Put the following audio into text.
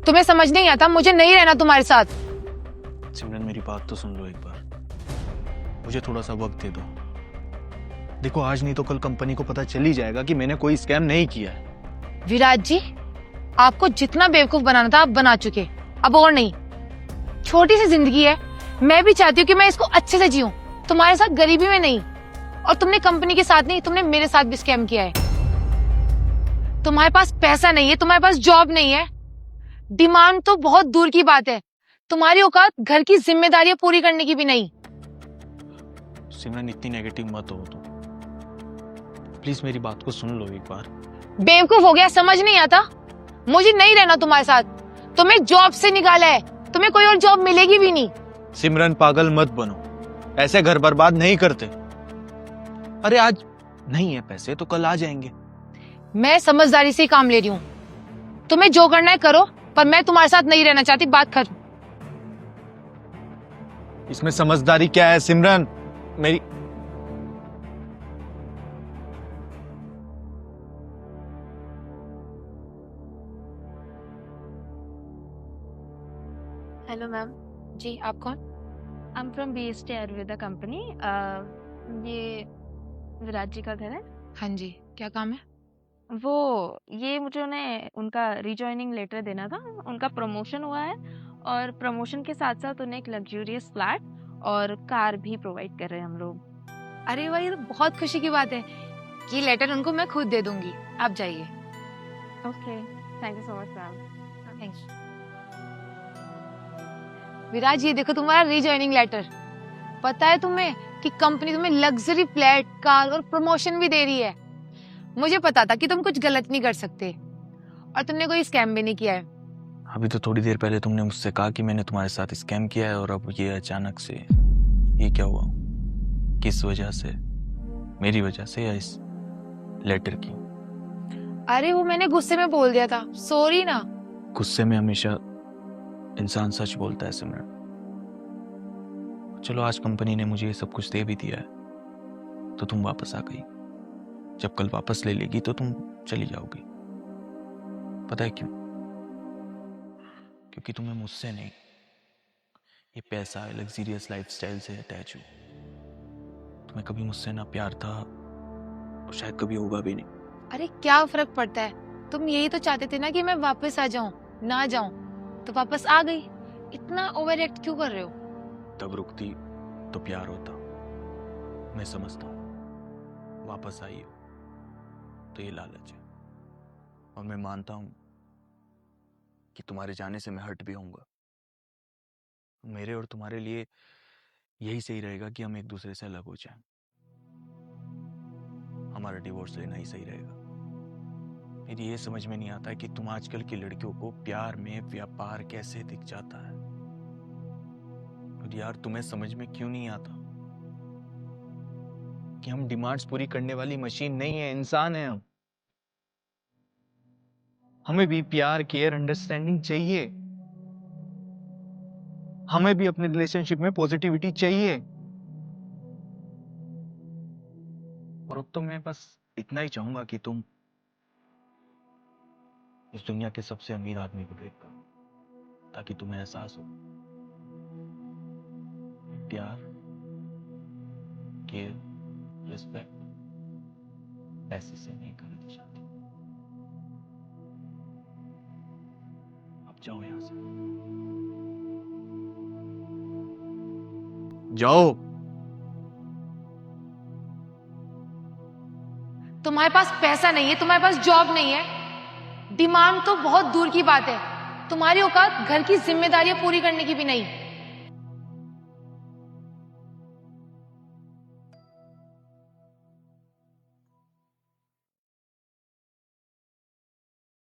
तुम्हें समझ नहीं आता, मुझे नहीं रहना तुम्हारे साथ। सिमरन मेरी बात तो सुन लो एक बार, मुझे थोड़ा सा वक्त दे दो। देखो आज नहीं तो कल कंपनी को पता चल ही जाएगा कि मैंने कोई स्कैम नहीं किया है। विराज जी, आपको जितना बेवकूफ बनाना था आप बना चुके, अब और नहीं। छोटी सी जिंदगी है, मैं भी चाहती हूँ कि मैं इसको अच्छे से जीऊं, तुम्हारे साथ गरीबी में नहीं। और तुमने कंपनी के साथ नहीं, तुमने मेरे साथ भी स्कैम किया है। तुम्हारे पास पैसा नहीं है, तुम्हारे पास जॉब नहीं है, डिमांड तो बहुत दूर की बात है, तुम्हारी औकात घर की जिम्मेदारियां पूरी करने की भी नहीं। सिमरन इतनी नेगेटिव मत हो तुम, प्लीज मेरी बात को सुन लो एक बार। बेवकूफ हो गया, समझ नहीं आता। मुझे नहीं रहना तुम्हारे साथ, तुम्हें जॉब से निकाला है, तुम्हें कोई और जॉब मिलेगी भी नहीं। सिमरन पागल मत बनो, ऐसे घर बर्बाद नहीं करते। अरे आज नहीं है पैसे तो कल आ जाएंगे। मैं समझदारी से ही काम ले रही हूँ, तुम्हें जो करना है करो, पर मैं तुम्हारे साथ नहीं रहना चाहती, बात खत्म। इसमें समझदारी क्या है सिमरन? मेरी हेलो मैम। जी, आप कौन? I am from BST Ayurveda company. ये विराज जी का घर है। हाँ जी, क्या काम है? वो ये मुझे उन्हें उनका रिजॉइनिंग लेटर देना था। उनका प्रमोशन हुआ है और प्रमोशन के साथ साथ उन्हें एक लग्जूरियस फ्लैट और कार भी प्रोवाइड कर रहे हैं हम लोग। अरे वाह, ये तो बहुत खुशी की बात है। ये लेटर उनको मैं खुद दे दूंगी, आप जाइए। Okay, thank you so much ma'am. Thanks. Viraj, ये देखो तुम्हारा रिजॉइनिंग लेटर। पता है तुम्हें कि कंपनी तुम्हें लग्जरी फ्लैट, कार और प्रमोशन भी दे रही है। मुझे पता था कि तुम कुछ गलत नहीं कर सकते और तुमने कोई स्कैम भी नहीं किया है। अभी तो थोड़ी देर पहले तुमने मुझसे कहा कि मैंने तुम्हारे साथ स्कैम किया है, और अब ये अचानक से ये क्या हुआ? किस वजह से? मेरी वजह से या इस लेटर की? अरे वो मैंने गुस्से में बोल दिया था, सॉरी ना। गुस्से में हमेशा इंसान सच बोलता है सिमरन। चलो आज कंपनी ने मुझे ये सब कुछ दे भी दिया है तो तुम वापस आ गई। जब कल वापस ले लेगी तो तुम चली जाओगी। पता है क्यों? क्योंकि तुम्हें मुझसे नहीं, ये पैसा लग्जरियस लाइफस्टाइल से अटैच हो। तुम्हें कभी मुझसे ना प्यार था और शायद कभी होगा भी नहीं। अरे क्या फर्क पड़ता है, तुम यही तो चाहते थे ना कि मैं वापस आ जाऊं, ना जाऊं, तो वापस आ गई। इतना ओवर एक्ट क्यों कर रहे हो? तब रुकती तो प्यार होता, मैं समझता हूँ। वापस आई हो तो ये लालच है, और मैं मानता हूं कि तुम्हारे जाने से मैं हर्ट भी होऊंगा। मेरे और तुम्हारे लिए यही सही रहेगा कि हम एक दूसरे से अलग हो जाएं। हमारा डिवोर्स लेना ही सही रहेगा। मेरी ये समझ में नहीं आता कि तुम आजकल की लड़कियों को प्यार में व्यापार कैसे दिख जाता है। और यार तुम्हें समझ में क्यों नहीं आता कि हम डिमांड्स पूरी करने वाली मशीन नहीं है, इंसान है हम। हमें भी प्यार, केयर, अंडरस्टैंडिंग चाहिए। हमें भी अपने रिलेशनशिप में पॉजिटिविटी चाहिए। और अब तो मैं बस इतना ही चाहूंगा कि तुम इस दुनिया के सबसे अमीर आदमी को डेट करो, ताकि तुम्हें एहसास हो प्यार, केयर, रिस्पेक्ट पैसे से नहीं करनी चाहती। अब जाओ यहां से, जाओ। तुम्हारे पास पैसा नहीं है, तुम्हारे पास जॉब नहीं है, डिमांड तो बहुत दूर की बात है, तुम्हारी औकात घर की जिम्मेदारियां पूरी करने की भी नहीं।